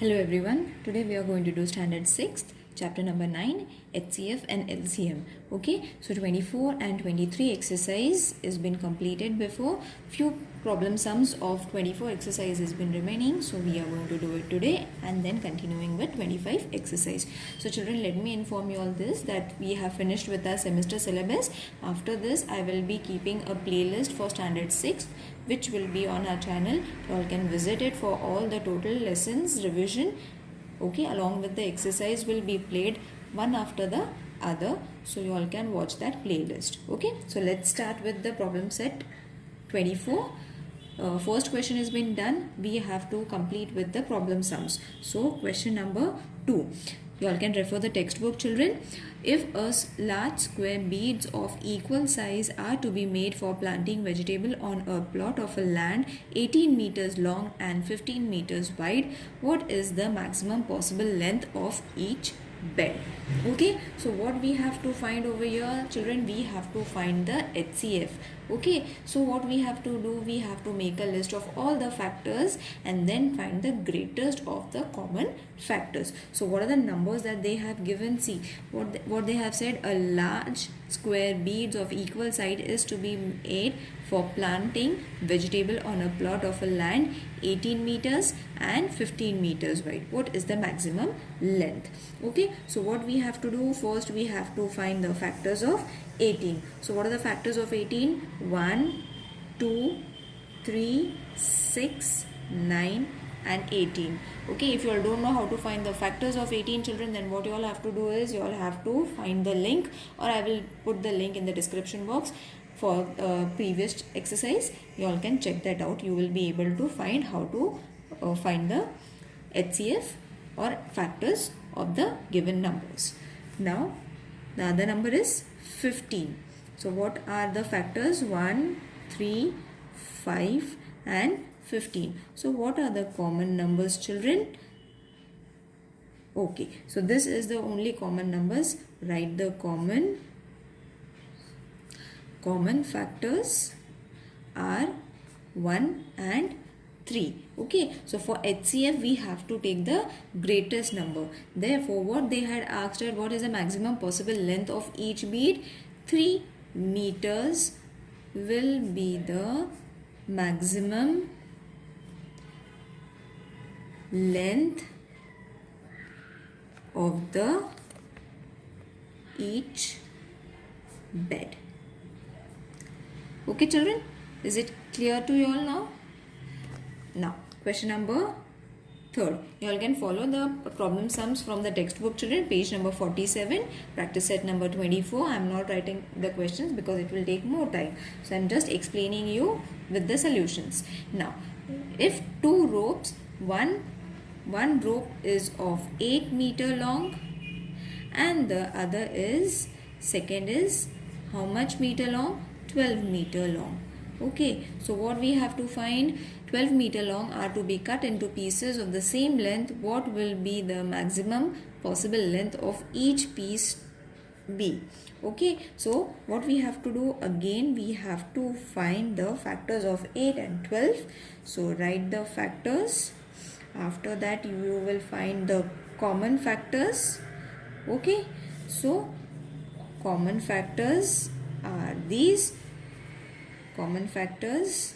Hello everyone, today we are going to do standard 6th, chapter number 9, HCF and LCM. Okay, so 24 and 23 exercise has been completed before. Few problem sums of 24 exercise has been remaining, so we are going to do it today and then continuing with 25 exercise. So children, let me inform you all this, that we have finished with our semester syllabus. After this, I will be keeping a playlist for standard 6th, which will be on our channel. You all can visit it for all the total lessons revision. Okay, along with the exercise will be played one after the other, so you all can watch that playlist. Okay, so let's start with the problem set 24. First question has been done. We have to complete with the problem sums. So question number 2. You all can refer the textbook, children. If a large square beads of equal size are to be made for planting vegetable on a plot of a land 18 meters long and 15 meters wide, what is the maximum possible length of each bed? Okay, so what we have to find over here, children, we have to find the HCF. Okay, so what we have to do, we have to make a list of all the factors and then find the greatest of the common factors. So what are the numbers that they have given? See what they have said. A large square beads of equal size is to be made for planting vegetable on a plot of a land 18 meters and 15 meters wide. What is the maximum length? Okay, so what we have to do, first we have to find the factors of 18. So what are the factors of 18? 1, 2, 3, 6, 9 and 18. Okay, if you all don't know how to find the factors of 18, children, then what you all have to do is you all have to find the link, or I will put the link in the description box for previous exercise. You all can check that out. You will be able to find how to find the HCF or factors of the given numbers. Now the other number is 15. So what are the factors? 1, 3, 5 and 15. So what are the common numbers, children? Okay, so this is the only common numbers. Write the common factors are 1 and 3. Okay, so for HCF we have to take the greatest number. Therefore, what they had asked is, what is the maximum possible length of each bead? 3 meters will be the maximum length of the each bed. Okay, children, is it clear to you all now? Now, question number 3rd. You all can follow the problem sums from the textbook, children, page number 47, practice set number 24. I am not writing the questions because it will take more time. So, I am just explaining you with the solutions. Now, if two ropes, one rope is of 8 meter long and the other is, second is how much meter long? 12 meter long. Okay, so what we have to find, 12 meter long are to be cut into pieces of the same length. What will be the maximum possible length of each piece be? Okay, so what we have to do, again we have to find the factors of 8 and 12. So write the factors. After that you will find the common factors. Okay, so common factors are these. Common factors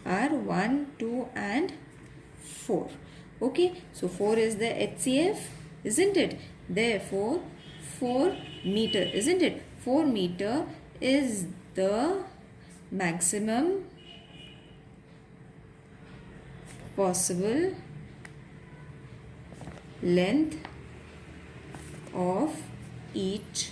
are 1, 2 and 4. Okay, so 4 is the HCF, isn't it? Therefore 4 meter, isn't it? 4 meter is the maximum possible length of each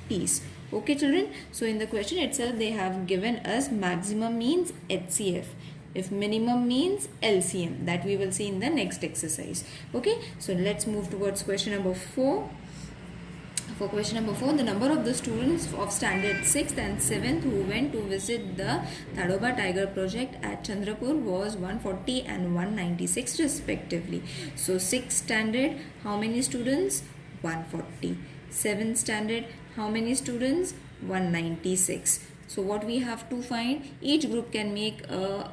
piece. Okay, children, so in the question itself they have given us maximum means HCF, if minimum means LCM, that we will see in the next exercise. Okay, so let's move towards question number 4. For question number 4, the number of the students of standard 6th and 7th who went to visit the Tadoba Tiger project at Chandrapur was 140 and 196 respectively. So 6th standard, how many students? 140. 7th standard, how many students? 196. So what we have to find, each group can make a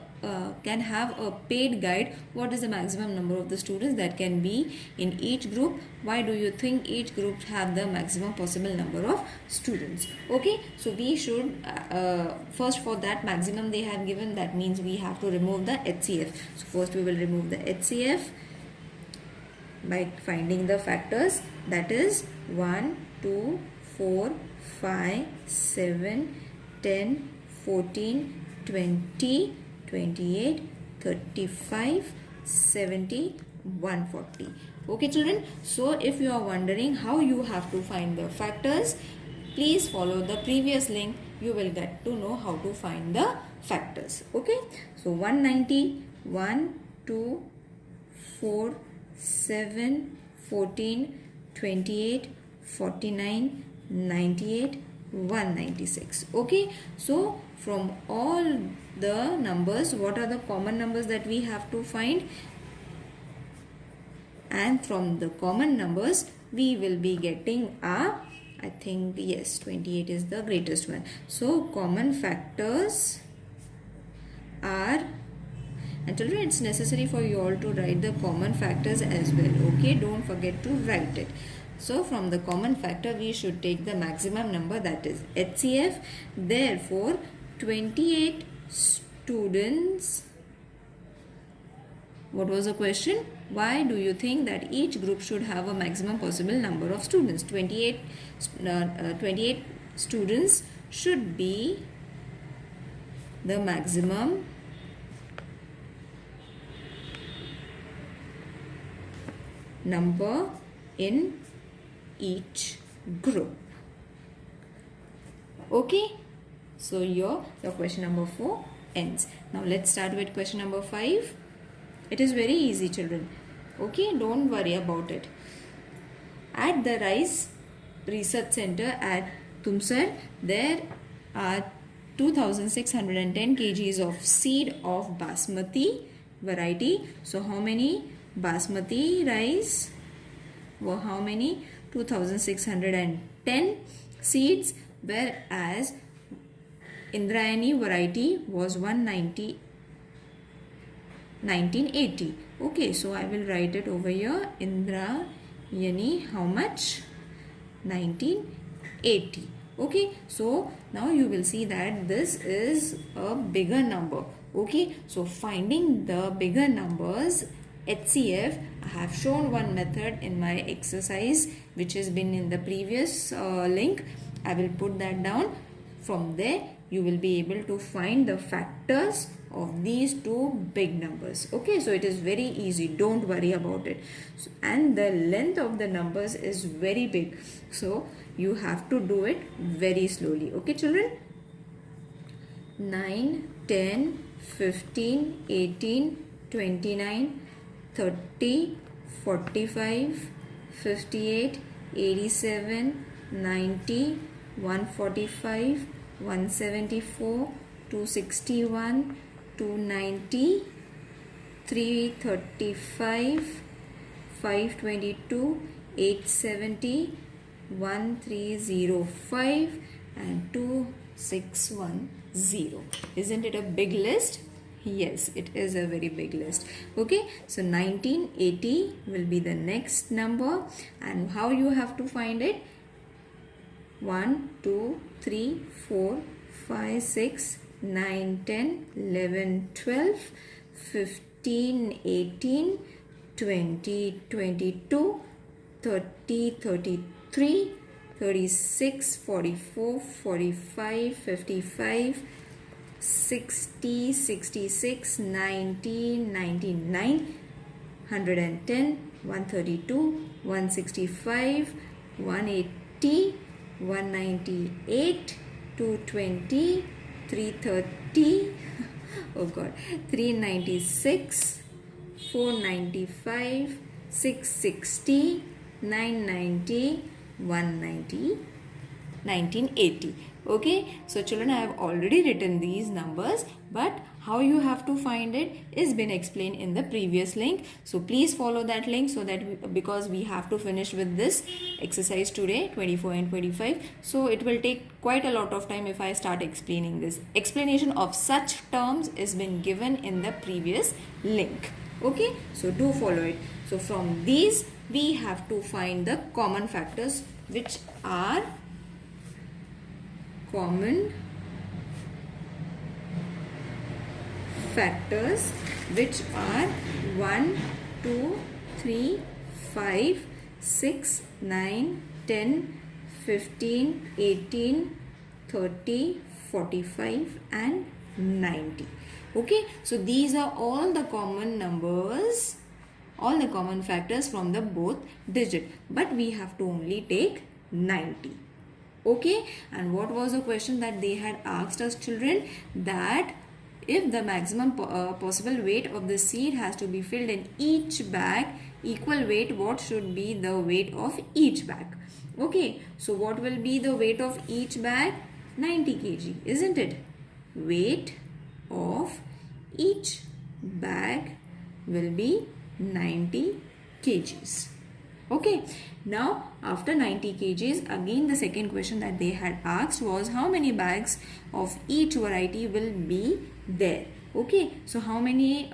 can have a paid guide. What is the maximum number of the students that can be in each group? Why do you think each group have the maximum possible number of students? Okay, so we should first, for that maximum they have given, that means we have to remove the HCF. So first we will remove the HCF by finding the factors, that is 1, 2, 4, 5, 7, 10, 14, 20, 28, 35, 70, 140. Okay children, so if you are wondering how you have to find the factors, please follow the previous link. You will get to know how to find the factors. Okay, so 190, 1, 2, 4, 7, 14, 28, 49, 98, 196. Okay, so from all the numbers, what are the common numbers that we have to find? And from the common numbers we will be getting I think yes, 28 is the greatest one. So common factors are, and children, it's necessary for you all to write the common factors as well. Okay, don't forget to write it. So from the common factor we should take the maximum number, that is HCF. Therefore 28 students. What was the question? Why do you think that each group should have a maximum possible number of students? 28 students should be the maximum number in each group. Okay, so your question number 4 ends. Now let's start with question number 5. It is very easy children. Okay, don't worry about it. At the Rice Research Center at Tumsar, there are 2610 kgs of seed of basmati variety. So how many basmati rice were how many? 2610 seeds, whereas Indrayani variety was 1980. Okay, so I will write it over here. Indrayani, how much? 1980. Okay, so now you will see that this is a bigger number. Okay, so finding the bigger numbers, HCF, I have shown one method in my exercise which has been in the previous link. I will put that down. From there you will be able to find the factors of these two big numbers. Okay, so it is very easy, don't worry about it. And the length of the numbers is very big, so you have to do it very slowly. Okay children, 9, 10, 15, 18, 29, 30, 45, 58, 87, 90, 145, 174, 261, 290, 335, 522, 870, 1305 and 2610. Isn't it a big list? Yes, it is a very big list. Okay, so 1980 will be the next number, and how you have to find it? 1, 2, 3, 4, 5, 6, 9, 10, 11, 12, 15, 18, 20, 22, 30, 33, 36, 44, 45, 55, 60, 66, 90, 99, 110, 132, 165, 180, 198, 220, 330, oh god, 396, 495, 660, 990, 190, 1980. Okay, so children, I have already written these numbers, but How you have to find it is been explained in the previous link. So please follow that link so that because we have to finish with this exercise today, 24 and 25. So it will take quite a lot of time if I start explaining this. Explanation of such terms is been given in the previous link. Okay, so do follow it. So from these we have to find the common factors, which are common factors, which are 1, 2, 3, 5, 6, 9, 10, 15, 18, 30, 45 and 90. Okay, so these are all the common numbers, all the common factors from the both digit, but we have to only take 90. Okay, and what was the question that they had asked us, children? That if the maximum possible weight of the seed has to be filled in each bag equal weight, what should be the weight of each bag? Okay, so what will be the weight of each bag? 90 kg, isn't it? Weight of each bag will be 90 kgs. Okay, now after 90 kgs, again the second question that they had asked was how many bags of each variety will be there. Okay, so how many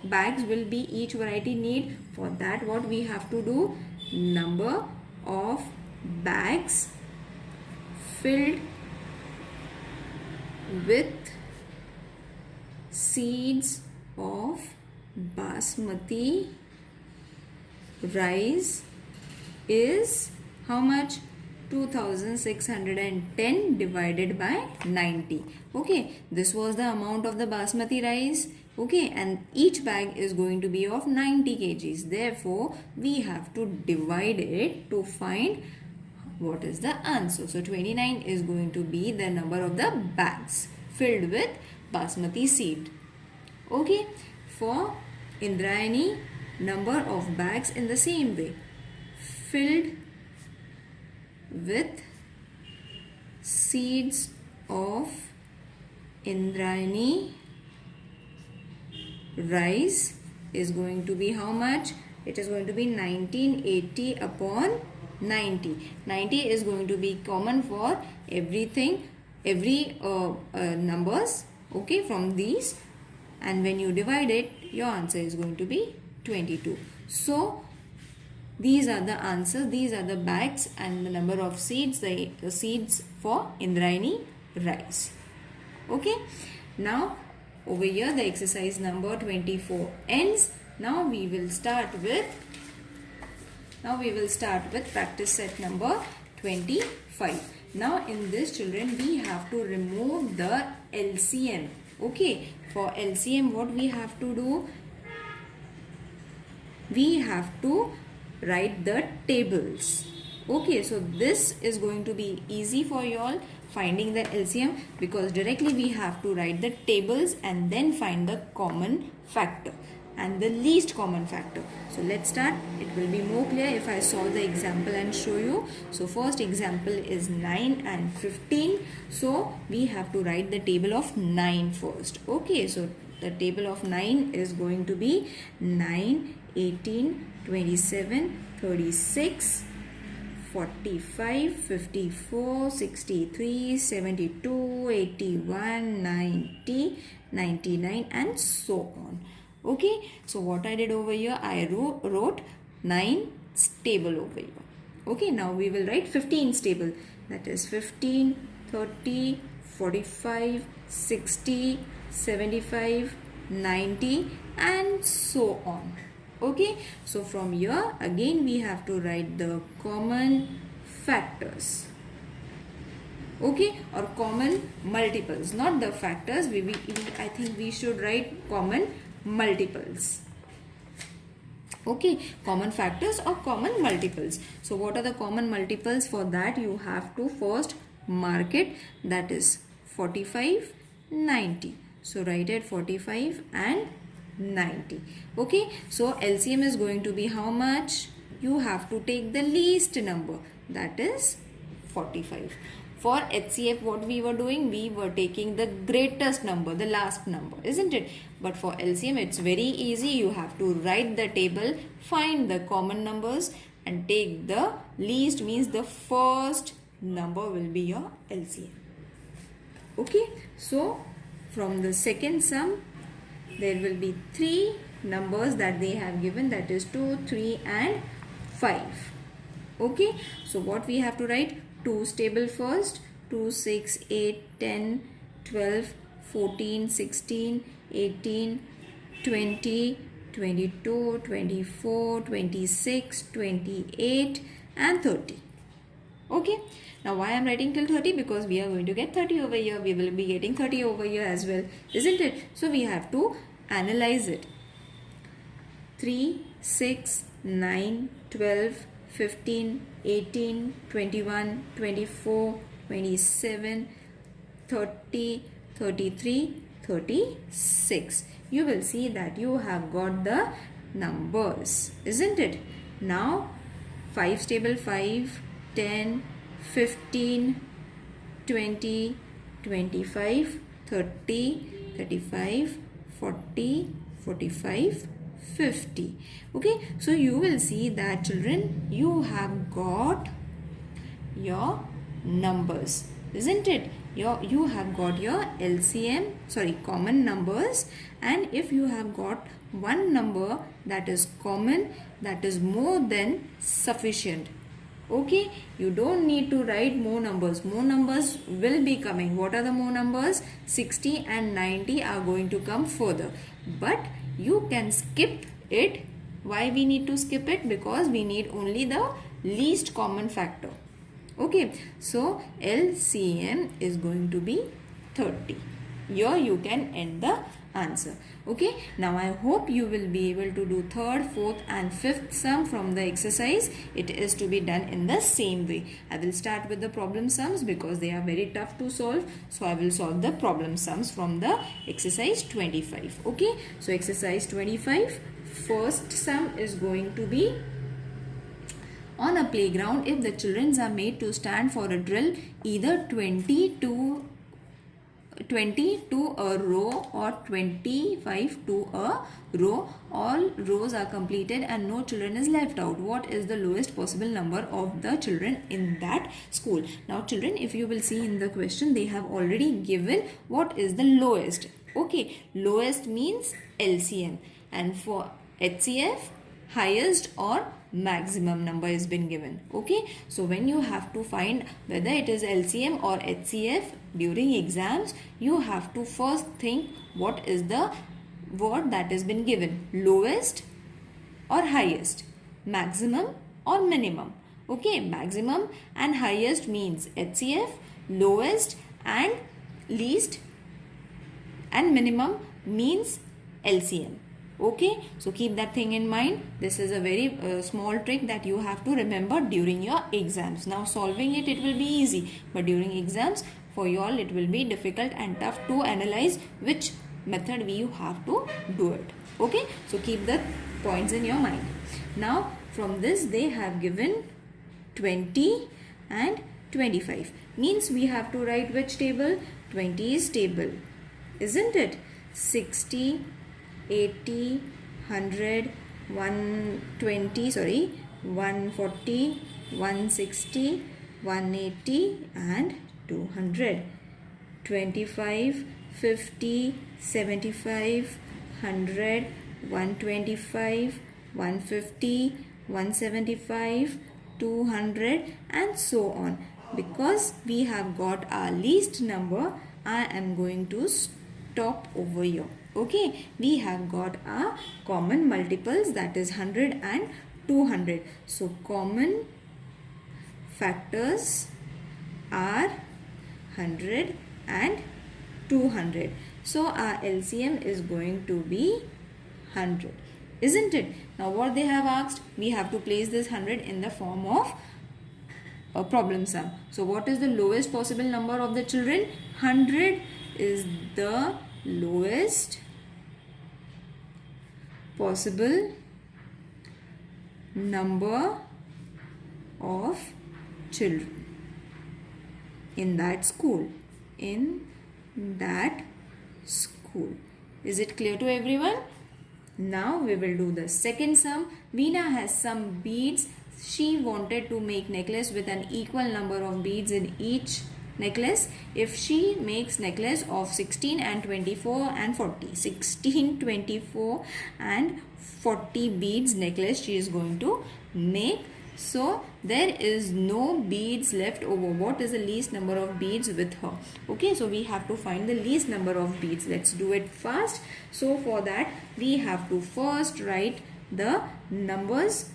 bags will be each variety need? For that, what we have to do? Number of bags filled with seeds of basmati rice is how much? 2610 divided by 90. Okay, this was the amount of the basmati rice. Okay, and each bag is going to be of 90 kgs. Therefore, we have to divide it to find what is the answer. So 29 is going to be the number of the bags filled with basmati seed. Okay, for Indrayani, number of bags in the same way, filled with seeds of Indrayani rice is going to be how much? It is going to be 1980 upon 90. 90 is going to be common for everything, every numbers, okay, from these, and when you divide it, your answer is going to be 22. So these are the answers, these are the bags and the number of seeds, the seeds for Indrayani rice. Okay, now over here the exercise number 24 ends. Now we will start with practice set number 25. Now in this, children, we have to remove the LCM. Okay, for LCM what we have to do? We have to write the tables. Okay, so this is going to be easy for you all, finding the LCM, because directly we have to write the tables and then find the common factor and the least common factor. So let's start. It will be more clear if I solve the example and show you. So first example is 9 and 15. So we have to write the table of 9 first. Okay, so the table of 9 is going to be 9, 18, 27, 36, 45, 54, 63, 72, 81, 90, 99 and so on. Okay, so what I did over here, I wrote 9 table over here. Okay, now we will write 15 table. That is 15, 30, 45, 60, 75, 90 and so on. Okay, so from here again we have to write the common factors. Okay, or common multiples, not the factors. I think we should write common multiples. Okay, common factors or common multiples. So what are the common multiples? For that you have to first mark it, that is 45, 90. So write it 45 and 90. Okay, so LCM is going to be how much? You have to take the least number, that is 45. For HCF, what we were doing, we were taking the greatest number, the last number, isn't it? But for LCM, it's very easy. You have to write the table, find the common numbers and take the least, means the first number will be your LCM. Okay, so from the second sum, there will be 3 numbers that they have given, that is 2, 3 and 5. Okay, so what we have to write? 2's table first. 2, 6, 8, 10, 12, 14, 16, 18, 20, 22, 24, 26, 28 and 30. Okay, now why I am writing till 30? Because we are going to get 30 over here. We will be getting 30 over here as well, isn't it? So we have to analyze it. 3, 6, 9, 12, 15, 18, 21, 24, 27, 30, 33, 36. You will see that you have got the numbers, isn't it? Now 5's table 5, 10, 15, 20, 25, 30, 35, 40, 45, 50. Okay, so you will see that children, you have got your numbers, isn't it? You have got your LCM, common numbers, and if you have got one number that is common, that is more than sufficient. Okay, you don't need to write more numbers. More numbers will be coming. What are the more numbers? 60 and 90 are going to come further, but you can skip it. Why we need to skip it? Because we need only the least common factor. Okay, so LCM is going to be 30. Here you can end the answer. Okay, now I hope you will be able to do 3rd, 4th and 5th sum from the exercise. It is to be done in the same way. I will start with the problem sums because they are very tough to solve. So I will solve the problem sums from the exercise 25. Okay, so exercise 25, first sum is going to be: on a playground, if the children are made to stand for a drill, either 20 to a row or 25 to a row, all rows are completed and no children is left out. What is the lowest possible number of the children in that school? Now children, if you will see in the question, they have already given what is the lowest. Okay, lowest means LCM, and for HCF, highest or maximum number has been given. Okay, so when you have to find whether it is LCM or HCF during exams, you have to first think what is the word that has been given: lowest or highest, maximum or minimum. Okay, maximum and highest means HCF, lowest and least and minimum means LCM. Okay, so keep that thing in mind. This is a very small trick that you have to remember during your exams. Now solving it will be easy, but during exams for you all it will be difficult and tough to analyze which method you have to do it. Okay, so keep the points in your mind. Now from this they have given 20 and 25, means we have to write which table? 20's table, isn't it? 60, 80, 100, 120, 140, 160, 180 and 200. 25, 50, 75, 100, 125, 150, 175, 200 and so on. Because we have got our least number, I am going to stop over here. Okay, we have got our common multiples, that is 100 and 200. So common factors are 100 and 200. So our LCM is going to be 100, isn't it? Now what they have asked, we have to place this 100 in the form of a problem sum. So what is the lowest possible number of the children? 100 is the lowest possible number of children. in that school. In that school. Is it clear to everyone? Now we will do the second sum. Veena has some beads. She wanted to make necklace with an equal number of beads in each necklace. If she makes necklace of 16 and 24 and 40. 16, 24 and 40 beads necklace she is going to make. So there is no beads left over. What is the least number of beads with her? Okay, so we have to find the least number of beads. Let's do it fast. So for that we have to first write the numbers,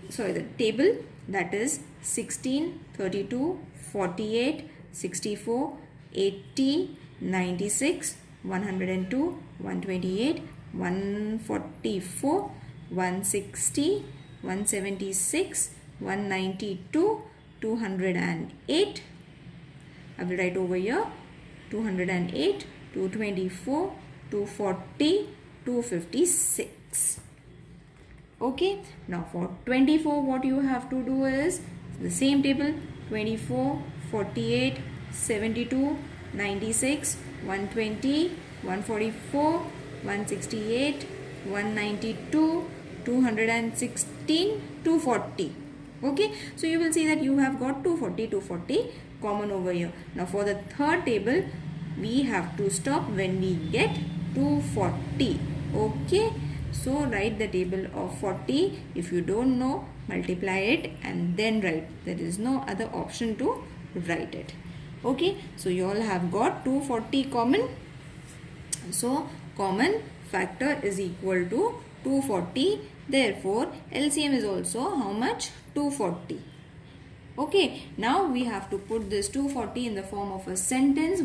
the table, that is 16, 32, 48, 64, 80, 96, 102, 128, 144, 160, 176, 192, 208. I will write over here 208, 224, 240, 256. Okay, now for 24 what you have to do is the same table: 24, 48, 72, 96, 120, 144, 168, 192, 216, 240. Okay, so you will see that you have got 240, 240 common over here. Now for the third table we have to stop when we get 240. Okay, so write the table of 40. If you don't know, multiply it and then write. There is no other option to write it. Okay, so you all have got 240 common. So common factor is equal to 240. Therefore LCM is also how much? 240. Okay, now we have to put this 240 in the form of a sentence.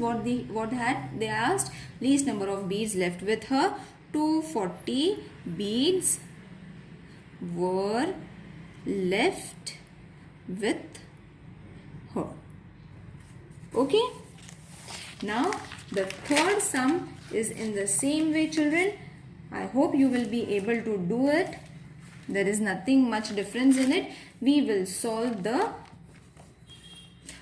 They asked least number of beads left with her. 240 beads were left with her. Okay, now the third sum is in the same way, children. I hope you will be able to do it. There is nothing much difference in it. We will solve the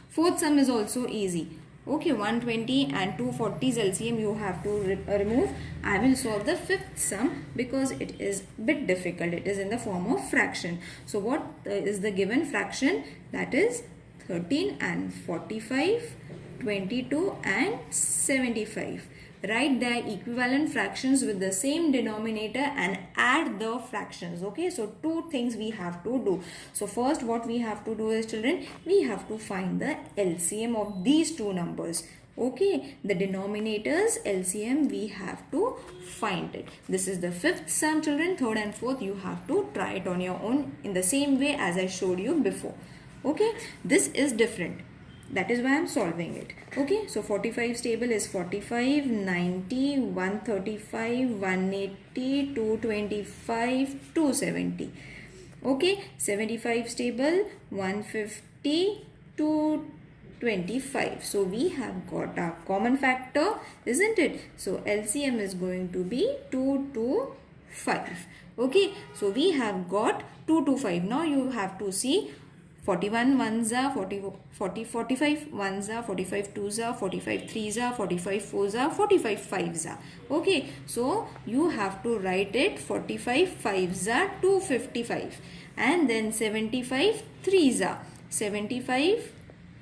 fourth sum. Is also easy. Okay, 120 and 240's LCM you have to remove. I will solve the fifth sum because it is a bit difficult. It is in the form of fraction. So what is the given fraction? That is 13 and 45, 22 and 75. Write the equivalent fractions with the same denominator and add the fractions. Okay, so two things we have to do. So first what we have to do is, children, we have to find the LCM of these two numbers. Okay, the denominators LCM we have to find it. This is the fifth sum, children. Third and fourth you have to try it on your own in the same way as I showed you before. Okay, this is different. That is why I am solving it. Okay, so 45's table is 45, 90, 135, 180, 225, 270. Okay, 75's table 150, 225. So we have got our common factor, isn't it? So LCM is going to be 225. Okay, so we have got 225. Now you have to see 41 ones are 45 ones are 45 twos are 45 threes are 45 fours are 45 fives are. Okay, so you have to write it 45 fives are 255 and then 75 threes are 75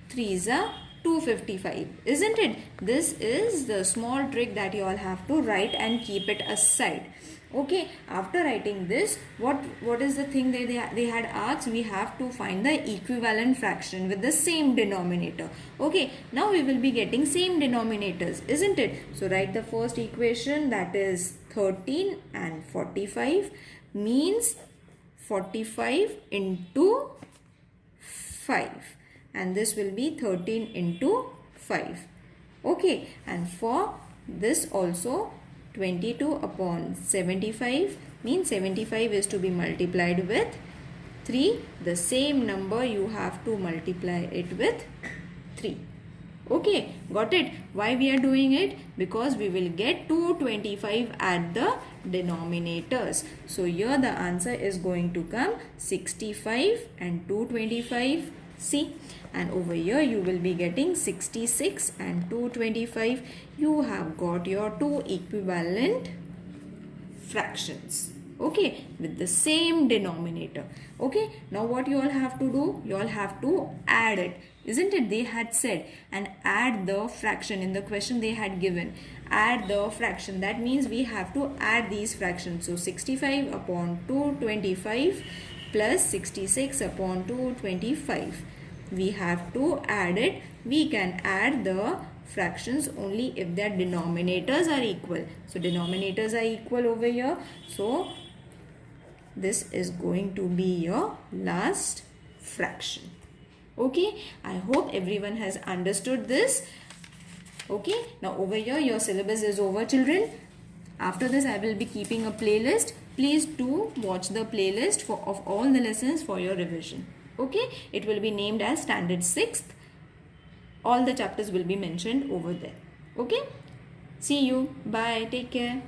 threes are 255, isn't it? This is the small trick that you all have to write and keep it aside. Okay, after writing this, what is the thing they had asked? We have to find the equivalent fraction with the same denominator. Okay, now we will be getting same denominators, isn't it? So write the first equation, that is 13 and 45 means 45 into 5, and this will be 13 into 5. Okay, and for this also 22 upon 75 means 75 is to be multiplied with 3. The same number you have to multiply it with 3. Okay, got it? Why we are doing it? Because we will get 225 at the denominators. So here the answer is going to come 65 and 225 See, and over here you will be getting 66 and 225. You have got your two equivalent fractions, okay, with the same denominator. Okay, now what you all have to do, you all have to add it, isn't it? They had said, and add the fraction. In the question they had given, add the fraction. That means we have to add these fractions. So 65 upon 225 plus 66 upon 225, we have to add it. We can add the fractions only if their denominators are equal. So denominators are equal over here. So this is going to be your last fraction. Okay, I hope everyone has understood this. Okay, now over here your syllabus is over, children. After this I will be keeping a playlist. Please do watch the playlist of all the lessons for your revision. Okay, it will be named as Standard 6th. All the chapters will be mentioned over there. Okay, see you. Bye. Take care.